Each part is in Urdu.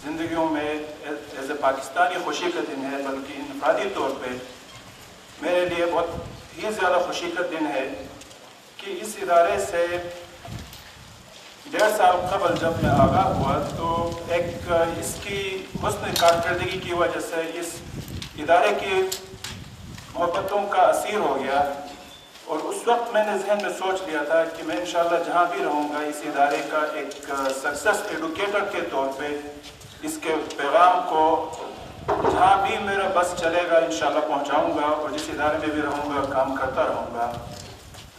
زندگیوں میں ایز اے پاکستانی خوشی کا دن ہے، بلکہ انفرادی طور پہ میرے لیے بہت ہی زیادہ خوشی کا دن ہے کہ اس ادارے سے 1.5 سال قبل جب میں آگاہ ہوا تو ایک اس کی حسن کارکردگی کی وجہ سے اس ادارے کی محبتوں کا اسیر ہو گیا، اور اس وقت میں نے ذہن میں سوچ لیا تھا کہ میں انشاءاللہ جہاں بھی رہوں گا اس ادارے کا ایک سکسیس ایڈوکیٹر کے طور پہ اس کے پیغام کو جہاں بھی میرا بس چلے گا انشاءاللہ پہنچاؤں گا، اور جس ادارے میں بھی رہوں گا کام کرتا رہوں گا۔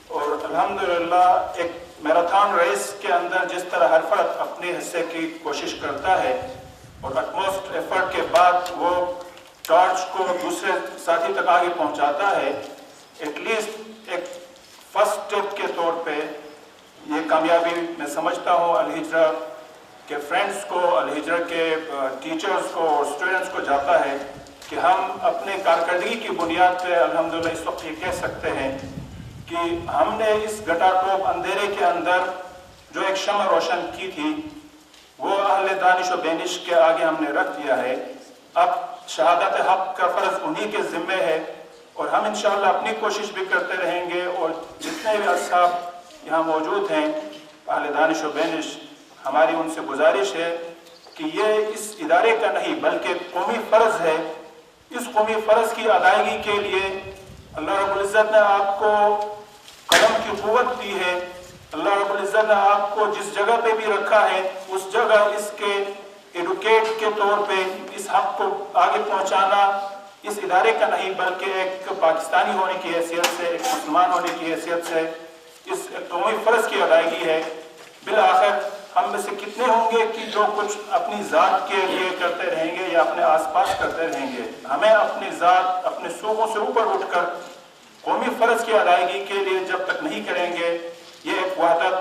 اور الحمدللہ ایک میراتھن ریس کے اندر جس طرح ہر فرد اپنے حصے کی کوشش کرتا ہے اور اٹموسٹ ایفرٹ کے بعد وہ ٹارچ کو دوسرے ساتھی تک آگے پہنچاتا ہے، ایٹ لیسٹ ایک فرسٹ اسٹیپ کے طور پہ یہ کامیابی میں سمجھتا ہوں الہجرہ کے فرینڈز کو، الہجرہ کے ٹیچرز کو اور اسٹوڈنٹس کو جاتا ہے کہ ہم اپنے کارکردگی کی بنیاد پہ الحمدللہ اس وقت یہ کہہ سکتے ہیں کہ ہم نے اس گٹا ٹوپ اندھیرے کے اندر جو ایک شمع روشن کی تھی وہ اہل دانش و بینش کے آگے ہم نے رکھ دیا ہے۔ اب شہادت حق کا فرض انہی کے ذمے ہے، اور ہم انشاءاللہ اپنی کوشش بھی کرتے رہیں گے، اور جتنے بھی اصحاب یہاں موجود ہیں اہل دانش و بینش، ہماری ان سے گزارش ہے کہ یہ اس ادارے کا نہیں بلکہ قومی فرض ہے۔ اس قومی فرض کی ادائیگی کے لیے اللہ رب العزت نے آپ کو قلم کی قوت دی ہے، اللہ رب العزت نے آپ کو جس جگہ پہ بھی رکھا ہے اس جگہ اس کے ایڈوکیٹ کے طور پہ اس حق کو آگے پہنچانا اس ادارے کا نہیں بلکہ ایک پاکستانی ہونے کی حیثیت سے، ایک مسلمان ہونے کی حیثیت سے اس قومی فرض کی ادائیگی ہے۔ بالآخر ہم میں سے کتنے ہوں گے کہ جو کچھ اپنی ذات کے لیے کرتے رہیں گے یا اپنے آس پاس کرتے رہیں گے؟ ہمیں اپنی ذات، اپنے صوبوں سے اوپر اٹھ کر قومی فرض کی ادائیگی کے لیے جب تک نہیں کریں گے یہ ایک وحدت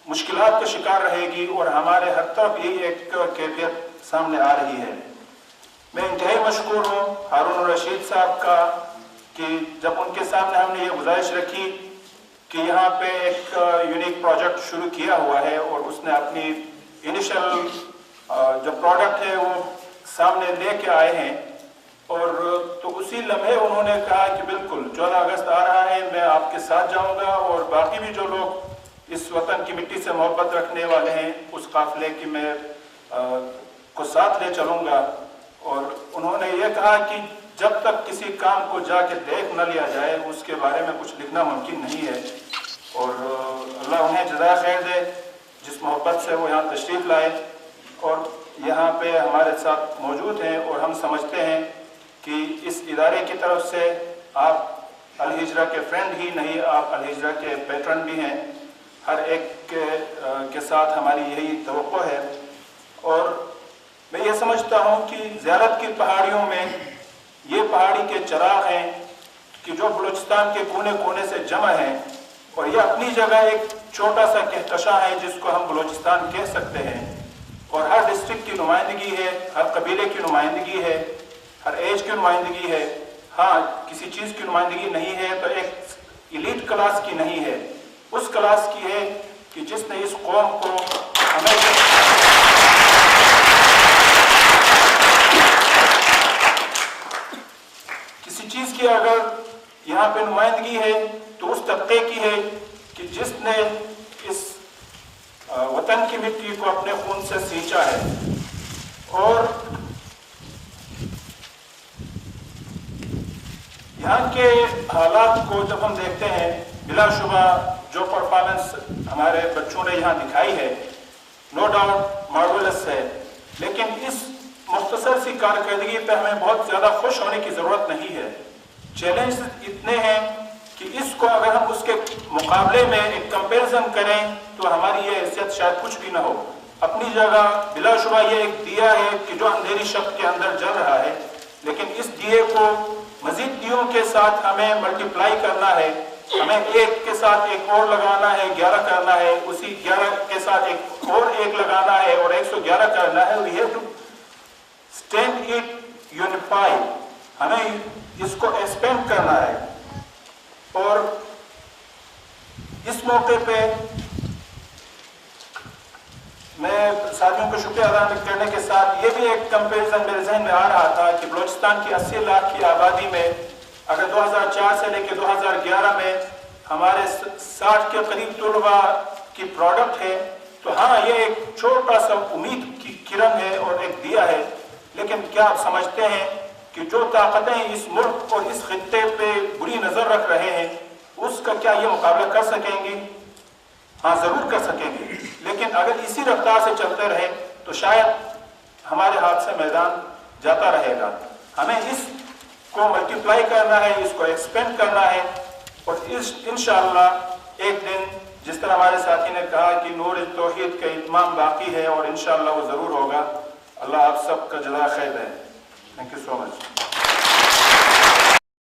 مشکلات کا شکار رہے گی، اور ہمارے ہر طرف یہی ایک کیفیت سامنے آ رہی ہے۔ میں انتہائی مشکور ہوں ہارون الرشید صاحب کا کہ جب ان کے سامنے ہم نے یہ گزارش رکھی کہ یہاں پہ ایک یونیک پروجیکٹ شروع کیا ہوا ہے اور اس نے اپنی انیشل جو پروڈکٹ ہے وہ سامنے لے کے آئے ہیں، اور تو اسی لمحے انہوں نے کہا کہ بالکل 14 اگست آ رہا ہے، میں آپ کے ساتھ جاؤں گا، اور باقی بھی جو لوگ اس وطن کی مٹی سے محبت رکھنے والے ہیں اس قافلے کی میں کو ساتھ لے چلوں گا۔ اور انہوں نے یہ کہا کہ جب تک کسی کام کو جا کے دیکھ نہ لیا جائے اس کے بارے میں کچھ لکھنا ممکن نہیں ہے، اور اللہ انہیں جزائے خیر دے جس محبت سے وہ یہاں تشریف لائے اور یہاں پہ ہمارے ساتھ موجود ہیں، اور ہم سمجھتے ہیں کہ اس ادارے کی طرف سے آپ الہجرہ کے فرینڈ ہی نہیں، آپ الہجرہ کے پیٹرن بھی ہیں۔ ہر ایک کے ساتھ ہماری یہی توقع ہے، اور میں یہ سمجھتا ہوں کہ زیارت کی پہاڑیوں میں یہ پہاڑی کے چراغ ہیں کہ جو بلوچستان کے کونے کونے سے جمع ہیں، اور یہ اپنی جگہ ایک چھوٹا سا کہکشاں ہے جس کو ہم بلوچستان کہہ سکتے ہیں، اور ہر ڈسٹرکٹ کی نمائندگی ہے، ہر قبیلے کی نمائندگی ہے، ہر ایج کی نمائندگی ہے۔ ہاں کسی چیز کی نمائندگی نہیں ہے تو ایک ایلیٹ کلاس کی نہیں ہے، اس کلاس کی ہے کہ جس نے اس قوم کو کسی چیز کی اگر یہاں پہ نمائندگی ہے تو اس طبقے کی ہے کہ جس نے اس وطن کی مٹی کو اپنے خون سے سینچا ہے۔ اور یہاں کے حالات کو جب ہم دیکھتے ہیں، بلا شبہ جو پرفارمنس ہمارے بچوں نے یہاں دکھائی ہے نو ڈاؤٹ مارولس ہے، لیکن اس مختصر سی کارکردگی پہ ہمیں بہت زیادہ خوش ہونے کی ضرورت نہیں ہے۔ چیلنج اتنے ہیں کہ اس کو اگر ہم اس کے مقابلے میں ایک کمپیریزن کریں تو ہماری یہ حیثیت شاید کچھ بھی نہ ہو۔ اپنی جگہ بلا شبہ یہ ایک دیا ہے کہ جو اندھیری شب کے اندر جل رہا ہے، لیکن اس دیے کو مزید دیوں کے ساتھ ہمیں ملٹیپلائی کرنا ہے، ہمیں ایک کے ساتھ ایک اور لگانا ہے، 11 کرنا ہے، اسی 11 کے ساتھ ایک اور ایک لگانا ہے اور 111 کرنا ہے۔ We have to stand it unified، ہمیں اس کو ایکسپینڈ کرنا ہے۔ اور اس موقع پہ میں ساتھیوں کو شکریہ ادا کرنے کے ساتھ یہ بھی ایک کمپیریزن میرے ذہن میں آ رہا تھا کہ بلوچستان کی 80 لاکھ کی آبادی میں اگر 2004 سے لے کے 2011 میں ہمارے 60 کے قریب طلباء کی پروڈکٹ ہے تو ہاں یہ ایک چھوٹا سا امید کی کرن ہے اور ایک دیا ہے، لیکن کیا آپ سمجھتے ہیں کہ جو طاقتیں اس ملک اور اس خطے پہ بری نظر رکھ رہے ہیں اس کا کیا یہ مقابلہ کر سکیں گی؟ ہاں ضرور کر سکیں گے، لیکن اگر اسی رفتار سے چلتے رہے تو شاید ہمارے ہاتھ سے میدان جاتا رہے گا۔ ہمیں اس کو ملٹیپلائی کرنا ہے، اس کو ایکسپینڈ کرنا ہے، اور انشاءاللہ ایک دن جس طرح ہمارے ساتھی نے کہا کہ نور توحید کا اتمام باقی ہے اور انشاءاللہ وہ ضرور ہوگا۔ اللہ آپ سب کا جزائے خیر دے۔ Thank you so much.